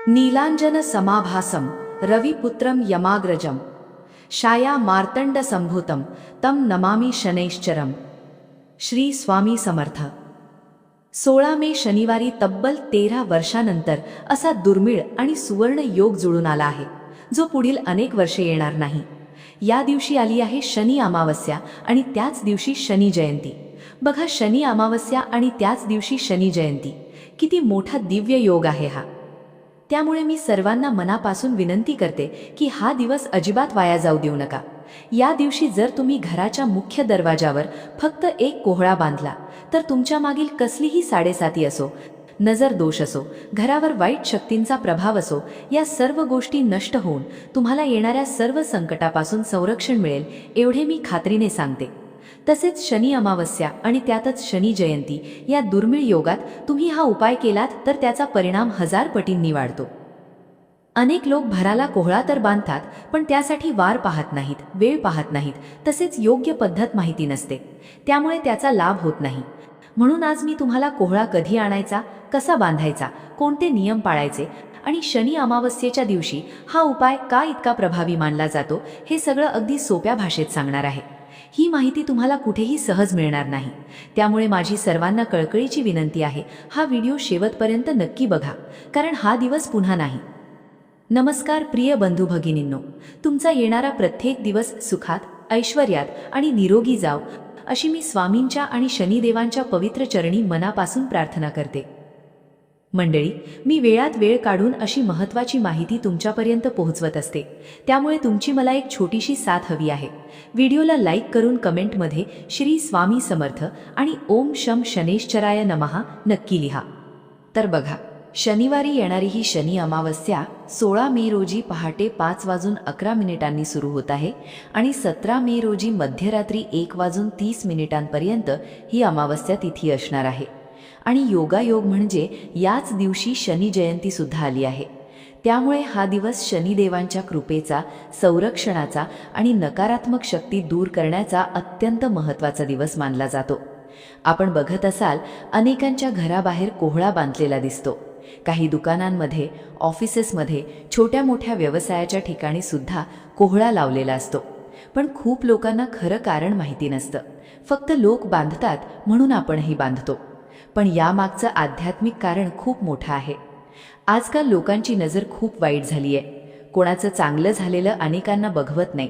नीलांजन समाभासम रविपुत्रम यमाग्रजम शाया मार्तंड संभूतम तम नमामि शनैश्चरम। श्री स्वामी समर्थ। 16 मे शनिवारी तब्बल 13 वर्षानंतर असा दुर्मिळ आणि सुवर्ण योग जुळून आला आहे, जो पुढील अनेक वर्षे येणार नाही। या दिवशी आली आहे शनी अमावस्या आणि त्याच दिवशी शनी जयंती। बघा, शनी अमावस्या आणि त्याच दिवशी शनी जयंती, किती मोठा दिव्य योग आहे हा। त्यामुळे मी सर्वांना मनापासून विनंती करते की हा दिवस अजिबात वाया जाऊ देऊ नका। या दिवशी जर तुम्ही घराच्या मुख्य दरवाजावर फक्त एक कोहळा बांधला तर तुमच्या मागील कसलीही साडेसाती असो, नजर दोष असो, घरावर वाईट शक्तींचा प्रभाव असो, या सर्व गोष्टी नष्ट होऊन तुम्हाला येणाऱ्या सर्व संकटापासून संरक्षण मिळेल, एवढे मी खात्रीने सांगते। तसेच शनी अमावस्या आणि त्यातच शनी जयंती या दुर्मिळ योगात तुम्ही हा उपाय केलात तर त्याचा परिणाम 1000 पटींनी वाढतो। अनेक लोक भराला कोहळा तर बांधतात, पण त्यासाठी वार पाहत नाहीत, वेळ पाहत नाहीत, तसेच योग्य पद्धत माहिती नसते, त्यामुळे त्याचा लाभ होत नाही। म्हणून आज मी तुम्हाला कोहळा कधी आणायचा, कसा बांधायचा, कोणते नियम पाळायचे आणि शनी अमावस्येच्या दिवशी हा उपाय का इतका प्रभावी मानला जातो, हे सगळं अगदी सोप्या भाषेत सांगणार आहे। ही माहिती तुम्हाला कुठेही सहज मिळणार नाही, त्यामुळे माझी सर्वांना कळकळीची विनंती आहे, हा व्हिडिओ शेवटपर्यंत नक्की बघा, कारण हा दिवस पुन्हा नाही। नमस्कार प्रिय बंधू भगिनींनो, तुमचा येणारा प्रत्येक दिवस सुखात, ऐश्वर्यात आणि निरोगी जाव अशी मी स्वामींच्या आणि शनिदेवांच्या पवित्र चरणी मनापासून प्रार्थना करते। मंडळी, मी वेळात वेळ काढून अशी महत्त्वाची माहिती तुमच्यापर्यंत पोहोचवत असते, त्यामुळे तुमची मला एक छोटीशी साथ हवी आहे। व्हिडिओला लाईक करून कमेंटमध्ये श्री स्वामी समर्थ आणि ओम शम शनैश्चराय नमः नक्की लिहा। तर बघा, शनिवारी येणारी ही शनी अमावस्या 16 मे रोजी पहाटे 5:11 सुरू होत आहे आणि 17 मे रोजी मध्यरात्री 1:30 ही अमावस्या तिथी असणार आहे। आणि योगायोग म्हणजे याच दिवशी शनी जयंती सुद्धा आली आहे, त्यामुळे हा दिवस शनिदेवांच्या कृपेचा, संरक्षणाचा आणि नकारात्मक शक्ती दूर करण्याचा अत्यंत महत्त्वाचा दिवस मानला जातो। आपण बघत असाल, अनेकांच्या घराबाहेर कोहळा बांधलेला दिसतो। काही दुकानांमध्ये, ऑफिसेसमध्ये, छोट्या मोठ्या व्यवसायाच्या ठिकाणी सुद्धा कोहळा लावलेला असतो, पण खूप लोकांना खरं कारण माहिती नसतं। फक्त लोक बांधतात म्हणून आपणही बांधतो, पण यामागचं आध्यात्मिक कारण खूप मोठं आहे। आजकाल लोकांची नजर खूप वाईट झाली आहे। कोणाचं चांगलं झालेलं अनेकांना बघवत नाही।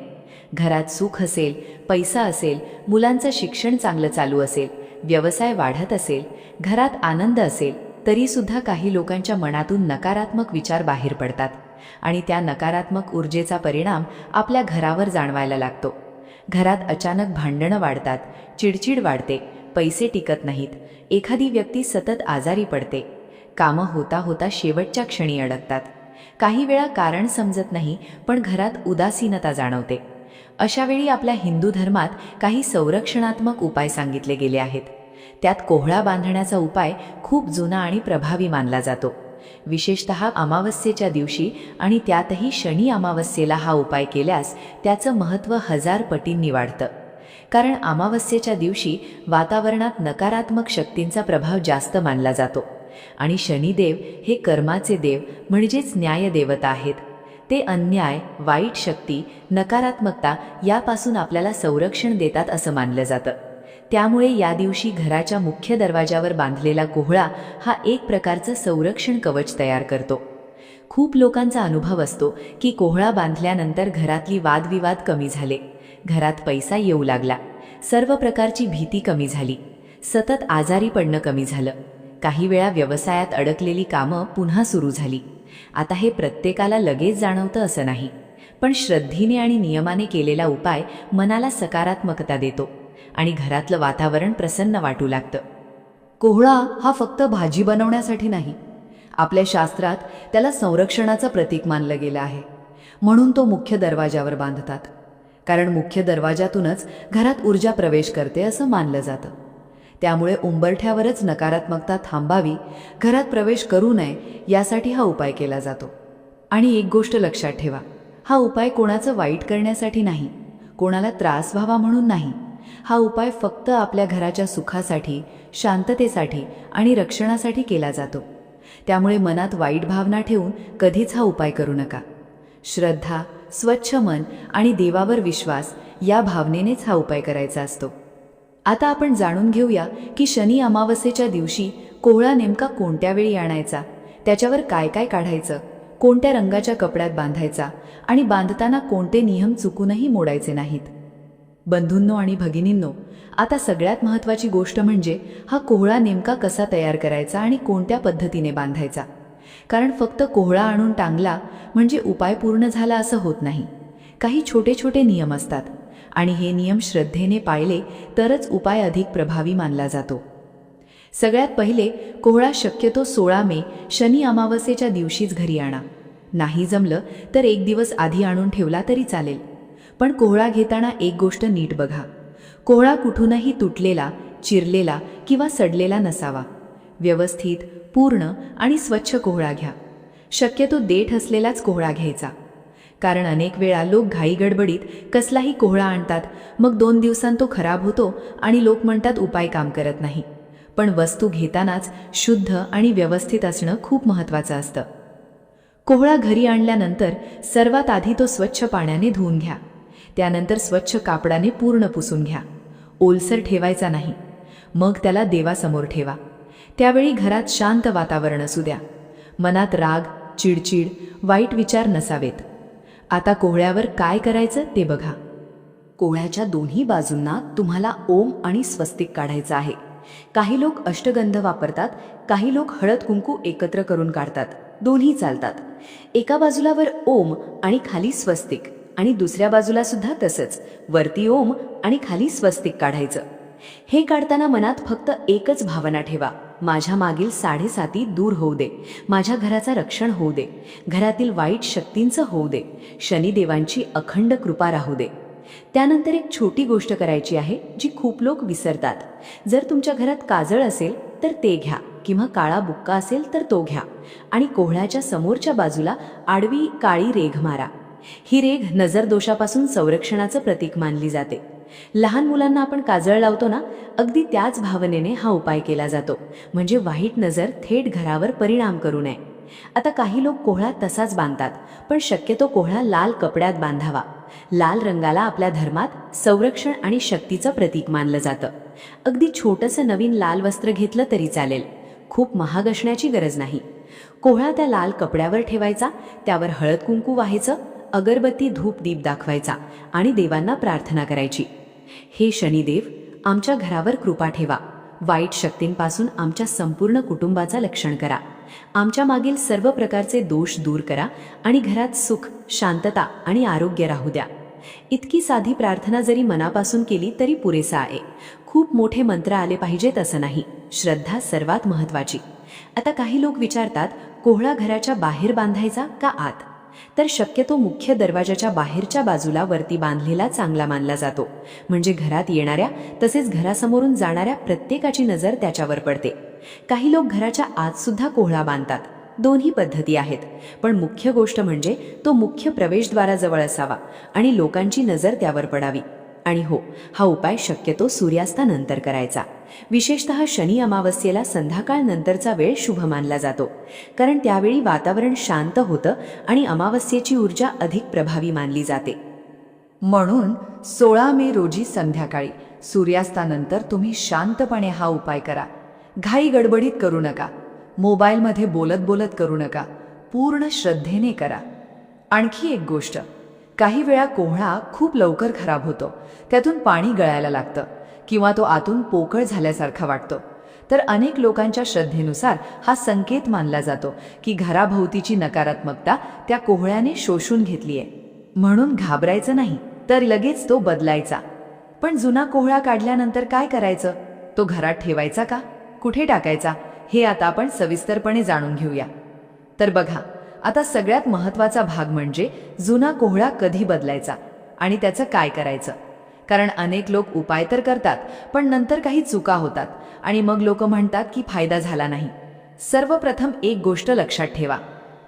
घरात सुख असेल, पैसा असेल, मुलांचं शिक्षण चांगलं चालू असेल, व्यवसाय वाढत असेल, घरात आनंद असेल, तरी सुद्धा काही लोकांच्या मनातून नकारात्मक विचार बाहेर पडतात आणि त्या नकारात्मक ऊर्जेचा परिणाम आपल्या घरावर जाणवायला लागतो। घरात अचानक भांडणं वाढतात, चिडचिड वाढते, पैसे टिकत नाहीत, एखादी व्यक्ती सतत आजारी पडते, कामं होता होता शेवटच्या क्षणी अडकतात। काही वेळा कारण समजत नाही, पण घरात उदासीनता जाणवते। अशा वेळी आपल्या हिंदू धर्मात काही संरक्षणात्मक उपाय सांगितले गेले आहेत। त्यात कोहळा बांधण्याचा उपाय खूप जुना आणि प्रभावी मानला जातो। विशेषतः अमावस्येच्या दिवशी आणि त्यातही शनी अमावस्येला हा उपाय केल्यास त्याचं महत्त्व 1000 पटींनी वाढतं। कारण अमावस्येच्या दिवशी वातावरणात नकारात्मक शक्तींचा प्रभाव जास्त मानला जातो आणि शनिदेव हे कर्माचे देव म्हणजेच न्याय देवता आहेत। ते अन्याय, वाईट शक्ती, नकारात्मकता यापासून आपल्याला संरक्षण देतात असं मानलं जातं। त्यामुळे या दिवशी घराच्या मुख्य दरवाजावर बांधलेला कोहळा हा एक प्रकारचं संरक्षण कवच तयार करतो। खूप लोकांचा अनुभव असतो की कोहळा बांधल्यानंतर घरातली वादविवाद कमी झाले, घरात पैसा येऊ लागला, सर्व प्रकारची भीती कमी झाली, सतत आजारी पडणं कमी झालं, काही वेळा व्यवसायात अडकलेली कामं पुन्हा सुरू झाली। आता हे प्रत्येकाला लगेच जाणवतं असं नाही, पण श्रद्धेने आणि नियमाने केलेला उपाय मनाला सकारात्मकता देतो आणि घरातलं वातावरण प्रसन्न वाटू लागतं। कोहळा हा फक्त भाजी बनवण्यासाठी नाही, आपल्या शास्त्रात त्याला संरक्षणाचं प्रतीक मानलं गेलं आहे। म्हणून तो मुख्य दरवाजावर बांधतात, कारण मुख्य दरवाजातूनच घरात ऊर्जा प्रवेश करते असं मानलं जातं। त्यामुळे उंबरठ्यावरच नकारात्मकता थांबावी, घरात प्रवेश करू नये यासाठी हा उपाय केला जातो। आणि एक गोष्ट लक्षात ठेवा, हा उपाय कोणाचं वाईट करण्यासाठी नाही, कोणाला त्रास व्हावा म्हणून नाही। हा उपाय फक्त आपल्या घराच्या सुखासाठी, शांततेसाठी आणि रक्षणासाठी केला जातो। त्यामुळे मनात वाईट भावना ठेवून कधीच हा उपाय करू नका. श्रद्धा, स्वच्छ मन आणि देवावर विश्वास या भावनेनेच हा उपाय करायचा असतो. आता आपण जाणून घेऊया की शनी अमावस्येच्या दिवशी कोहळा नेमका कोणत्या वेळी आणायचा, त्याच्यावर काय काय काढायचं, कोणत्या रंगाच्या कपड्यात बांधायचा आणि बांधताना कोणते नियम चुकूनही मोडायचे नाहीत. बंधूंनो आणि भगिनींनो, आता सगळ्यात महत्त्वाची गोष्ट म्हणजे हा कोहळा नेमका कसा तयार करायचा आणि कोणत्या पद्धतीने बांधायचा. कारण फक्त कोहळा आणून टांगला म्हणजे उपाय पूर्ण झाला असं होत नाही. काही छोटे छोटे नियम असतात आणि हे नियम श्रद्धेने पाळले तरच उपाय अधिक प्रभावी मानला जातो. सगळ्यात पहिले कोहळा शक्यतो 16 मे शनी अमावस्येच्या दिवशीच घरी आणा. नाही जमलं तर 1 दिवस आधी आणून ठेवला तरी चालेल. पण कोहळा घेताना एक गोष्ट नीट बघा. कोहळा कुठूनही तुटलेला, चिरलेला किंवा सडलेला नसावा. व्यवस्थित, पूर्ण आणि स्वच्छ कोहळा घ्या. शक्यतो देठ असलेलाच कोहळा घ्यायचा. कारण अनेक वेळा लोक घाईगडबडीत कसलाही कोहळा आणतात, मग 2 दिवसांत तो खराब होतो आणि लोक म्हणतात उपाय काम करत नाही. पण वस्तू घेतानाच शुद्ध आणि व्यवस्थित असणं खूप महत्त्वाचं असतं. कोहळा घरी आणल्यानंतर सर्वात आधी तो स्वच्छ पाण्याने धुवून घ्या. त्यानंतर स्वच्छ कापडाने पूर्ण पुसून घ्या. ओलसर ठेवायचा नाही. मग त्याला देवासमोर ठेवा. त्यावेळी घरात शांत वातावरण असू द्या. मनात राग, चिडचिड, वाईट विचार नसावेत. आता कोहळ्यावर काय करायचं ते बघा. कोहळ्याच्या दोन्ही बाजूंना तुम्हाला ओम आणि स्वस्तिक काढायचं आहे. काही लोक अष्टगंध वापरतात, काही लोक हळद कुंकू एकत्र करून काढतात. दोन्ही चालतात. एका बाजूला वर ओम आणि खाली स्वस्तिक आणि दुसऱ्या बाजूला सुद्धा तसंच, वरती ओम आणि खाली स्वस्तिक काढायचं. हे काढताना मनात फक्त एकच भावना ठेवा, माझ्या मागील 7.5 दूर होऊ दे, माझ्या घराचं रक्षण होऊ दे, घरातील वाईट शक्तींचं होऊ दे, शनिदेवांची अखंड कृपा राहू दे. त्यानंतर एक छोटी गोष्ट करायची आहे जी खूप लोक विसरतात. जर तुमच्या घरात काजळ असेल तर ते घ्या किंवा काळा बुक्का असेल तर तो घ्या आणि कोहळ्याच्या समोरच्या बाजूला आडवी काळी रेघ मारा. ही रेघ नजर दोषापासून संरक्षणाचं प्रतीक मानली जाते. लहान मुलांना आपण काजळ लावतो ना, अगदी त्याच भावनेने हा उपाय केला जातो, म्हणजे वाईट नजर थेट घरावर परिणाम करू नये. आता काही लोक कोहळा तसाच बांधतात, पण शक्यतो कोहळा लाल कपड्यात बांधावा. लाल रंगाला आपल्या धर्मात संरक्षण आणि शक्तीचं प्रतीक मानलं जातं. अगदी छोटंसं नवीन लाल वस्त्र घेतलं तरी चालेल. खूप महाग असण्याची गरज नाही. कोहळा त्या लाल कपड्यावर ठेवायचा, त्यावर हळद कुंकू व्हायचं, अगरबत्ती धूप दीप दाखवायचा आणि देवांना प्रार्थना करायची. हे शनिदेव, आमच्या घरावर कृपा ठेवा. वाईट शक्तींपासून आमच्या संपूर्ण कुटुंबाचं रक्षण करा. आमच्या मागील सर्व प्रकारचे दोष दूर करा आणि घरात सुख, शांतता आणि आरोग्य राहू द्या. इतकी साधी प्रार्थना जरी मनापासून केली तरी पुरेसा आहे. खूप मोठे मंत्र आले पाहिजेत असं नाही. श्रद्धा सर्वात महत्त्वाची. आता काही लोक विचारतात, कोहळा घराच्या बाहेर बांधायचा का आत? तर शक्यतो मुख्य दरवाजाच्या बाहेरच्या बाजूला वरती बांधलेला चांगला मानला जातो. म्हणजे घरात येणाऱ्या तसेच घरासमोरून जाणाऱ्या प्रत्येकाची नजर त्याच्यावर पडते. काही लोक घराच्या आत सुद्धा कोहळा बांधतात. दोन्ही पद्धती आहेत, पण मुख्य गोष्ट म्हणजे तो मुख्य प्रवेशद्वाराजवळ असावा आणि लोकांची नजर त्यावर पडावी. आणि हो, हा उपाय शक्यतो सूर्यास्तानंतर करायचा. विशेषतः शनी अमावस्येला संध्याकाळ नंतरचा वेळ शुभ मानला जातो, कारण त्यावेळी वातावरण शांत होतं आणि अमावस्येची ऊर्जा अधिक प्रभावी मानली जाते. म्हणून 16 मे रोजी संध्याकाळी सूर्यास्तानंतर तुम्ही शांतपणे हा उपाय करा. घाई गडबडीत करू नका. मोबाईलमध्ये बोलत बोलत करू नका. पूर्ण श्रद्धेने करा. आणखी एक गोष्ट, काही वेळा कोहळा खूप लवकर खराब होतो. त्यातून पाणी गळायला लागतं किंवा तो आतून पोकळ झाल्यासारखा वाटतो. तर अनेक लोकांच्या श्रद्धेनुसार हा संकेत मानला जातो की घराभोवतीची नकारात्मकता त्या कोहळ्याने शोषून घेतलीये. म्हणून घाबरायचं नाही, तर लगेच तो बदलायचा. पण जुना कोहळा काढल्यानंतर काय करायचं? तो घरात ठेवायचा का? कुठे टाकायचा? हे आता आपण सविस्तरपणे जाणून घेऊया. तर बघा, आता सगळ्यात महत्त्वाचा भाग म्हणजे जुना कोहळा कधी बदलायचा आणि त्याचं काय करायचं. कारण अनेक लोक उपाय तर करतात, पण नंतर काही चुका होतात आणि मग लोक म्हणतात की फायदा झाला नाही. सर्वप्रथम एक गोष्ट लक्षात ठेवा,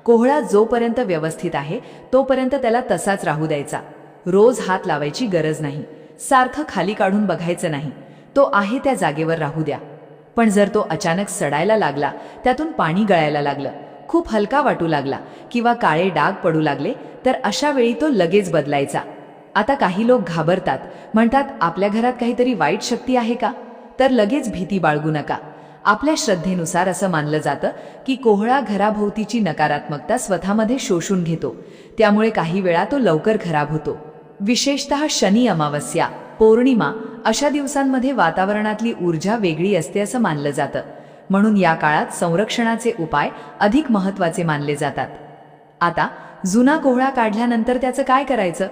कोहळा जोपर्यंत व्यवस्थित आहे तोपर्यंत त्याला तसाच राहू द्यायचा. रोज हात लावायची गरज नाही. सारखं खाली काढून बघायचं नाही. तो आहे त्या जागेवर राहू द्या. पण जर तो अचानक सडायला लागला, त्यातून पाणी गळायला लागलं, खूप हलका वाटू लागला किंवा काळे डाग पडू लागले, तर अशा वेळी तो लगेच बदलायचा. आता काही लोक घाबरतात, म्हणतात आपल्या घरात काहीतरी वाईट शक्ती आहे का? तर लगेच भीती बाळगू नका. आपल्या श्रद्धेनुसार असं मानलं जातं की कोहळा घराभोवतीची नकारात्मकता स्वतःमध्ये शोषून घेतो, त्यामुळे काही वेळा तो लवकर खराब होतो. विशेषतः शनी अमावस्या, पौर्णिमा अशा दिवसांमध्ये वातावरणातली ऊर्जा वेगळी असते असं मानलं जातं. म्हणून या काळात संरक्षणाचे उपाय अधिक महत्त्वाचे मानले जातात. आता जुना कोहळा काढल्यानंतर त्याचं काय करायचं?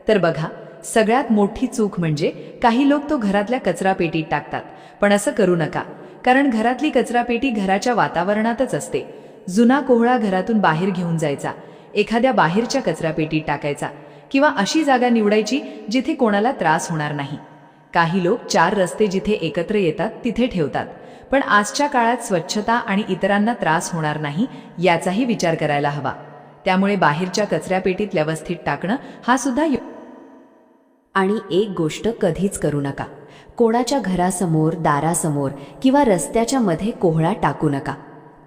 तर बघा, सगळ्यात मोठी चूक म्हणजे काही लोक तो घरातल्या कचरापेटीत टाकतात. पण असं करू नका, कारण घरातली कचरापेटी घराच्या वातावरणातच असते. जुना कोहळा घरातून बाहेर घेऊन जायचा, एखाद्या बाहेरच्या कचरापेटीत टाकायचा किंवा अशी जागा निवडायची जिथे कोणाला त्रास होणार नाही. काही लोक 4 रस्ते जिथे एकत्र येतात तिथे ठेवतात, पण आजच्या काळात स्वच्छता आणि इतरांना त्रास होणार नाही याचाही विचार करायला हवा. त्यामुळे बाहेरच्या कचऱ्यापेटीत व्यवस्थित टाकणं हा सुद्धा आणि एक गोष्ट कधीच करू नका, कोणाच्या घरासमोर, दारासमोर किंवा रस्त्याच्या मध्ये कोहळा टाकू नका.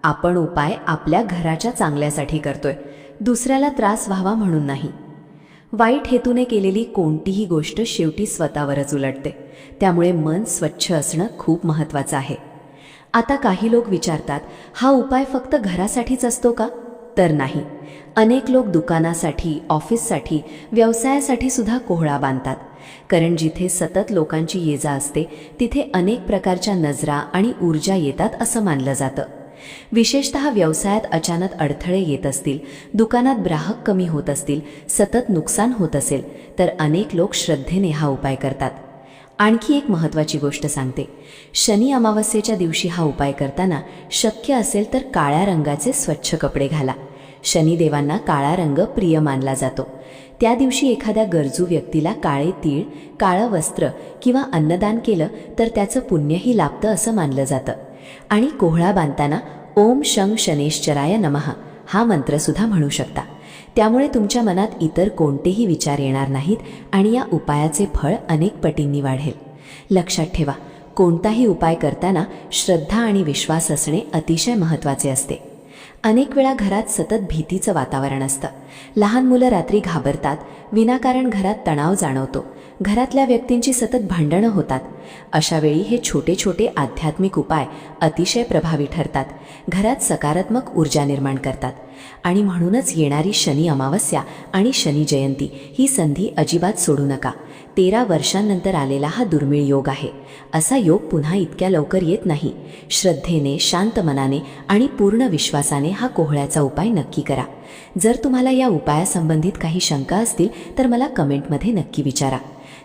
आपण उपाय आपल्या घराच्या चांगल्यासाठी करतोय, दुसऱ्याला त्रास व्हावा म्हणून नाही. वाईट हेतूने केलेली कोणतीही गोष्ट शेवटी स्वतःवरच उलटते. त्यामुळे मन स्वच्छ असणं खूप महत्त्वाचं आहे. आता काही लोक विचारतात, हा उपाय फक्त घरासाठीच असतो का? तर नाही. अनेक लोक दुकानासाठी, ऑफिससाठी, व्यवसायासाठी सुद्धा कोहळा बांधतात. कारण जिथे सतत लोकांची ये-जा असते तिथे अनेक प्रकारच्या नजरा आणि ऊर्जा येतात असं मानलं जातं. विशेषतः व्यवसायात अचानक अडथळे येत असतील, दुकानात ग्राहक कमी होत असतील, सतत नुकसान होत असेल, तर अनेक लोक श्रद्धेने हा उपाय करतात. आणखी एक महत्त्वाची गोष्ट सांगते. शनी अमावस्येच्या दिवशी हा उपाय करताना शक्य असेल तर काळ्या रंगाचे स्वच्छ कपडे घाला. शनिदेवांना काळा रंग प्रिय मानला जातो. त्या दिवशी एखाद्या गरजू व्यक्तीला काळे तीळ, काळं वस्त्र किंवा अन्नदान केलं तर त्याचं पुण्यही लाभतं असं मानलं जातं. आणि कोहळा बांधताना ओम शं शनेश्चराय नमः हा मंत्रसुद्धा म्हणू शकता. त्यामुळे तुमच्या मनात इतर कोणतेही विचार येणार नाहीत आणि या उपायाचे फळ अनेक पटींनी वाढेल. लक्षात ठेवा, कोणताही उपाय करताना श्रद्धा आणि विश्वास असणे अतिशय महत्त्वाचे असते. अनेक वेळा घरात सतत भीतीचं वातावरण असतं. लहान मुलं रात्री घाबरतात, विनाकारण घरात तणाव जाणवतो, घरातल्या व्यक्तींची सतत भांडणं होतात. अशा वेळी हे छोटे छोटे आध्यात्मिक उपाय अतिशय प्रभावी ठरतात, घरात सकारात्मक ऊर्जा निर्माण करतात. आणि म्हणूनच येणारी शनी अमावस्या आणि शनी जयंती ही संधी अजिबात सोडू नका. 13 वर्षांनंतर आलेला हा दुर्मिळ योग आहे. असा योग पुन्हा इतक्या लवकर येत नाही. श्रद्धेने, शांत मनाने आणि पूर्ण विश्वासाने हा कोहळ्याचा उपाय नक्की करा. जर तुम्हाला या उपायासंबंधित काही शंका असतील तर मला कमेंटमध्ये नक्की विचारा.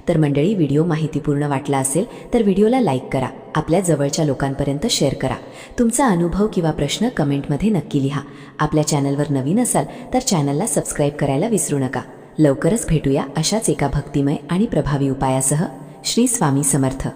तर मंडळी, व्हिडिओ माहितीपूर्ण वाटला असेल तर व्हिडिओला लाईक करा, आपल्या जवळच्या लोकांपर्यंत शेअर करा. तुमचा अनुभव किंवा प्रश्न कमेंटमध्ये नक्की लिहा. आपल्या चॅनलवर नवीन असाल तर चॅनलला सबस्क्राईब करायला विसरू नका. लवकरच भेटूया अशाच एका भक्तिमय आणि प्रभावी उपायासह. श्री स्वामी समर्थ.